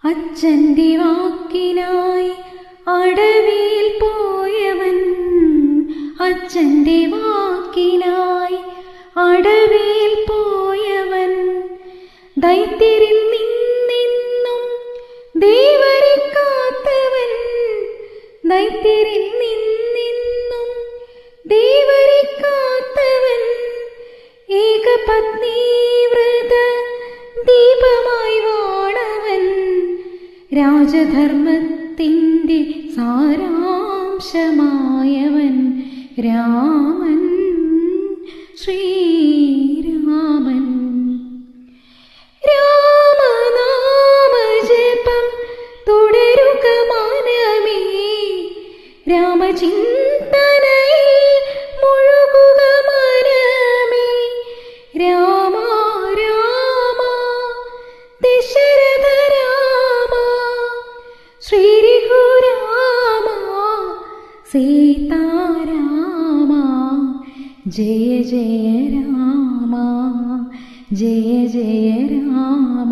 അച്ഛൻ്റെ വാക്കിനായി അടവിയിൽ പോയവൻ, അച്ഛൻ്റെ വാക്കിനായി അടവിയിൽ പോയവൻ, ദൈത്യരിൽ നിന്നെന്നും ദേവരെ കാത്തവൻ, ദൈത്യരിൽ നിന്നെന്നും ദേവരെ കാത്തവൻ, ഏകപത്നി വ്രത ദീപമായി വാണവൻ, രാജധർമ്മത്തിൻ്റെ സാരാംശമായവൻ, രാമൻ ശ്രീരാമൻ. രാമനാമജപം തുടരുക മനമേ, രാമചിന്തനയിൽ മുഴുകുക മനമേ, രാമ രാമ ദശരഥ രാമ, ശ്രീരഘുരാമ സീതാരാമ, ജയ ജയ രാമ, ജയ ജയ രാമ.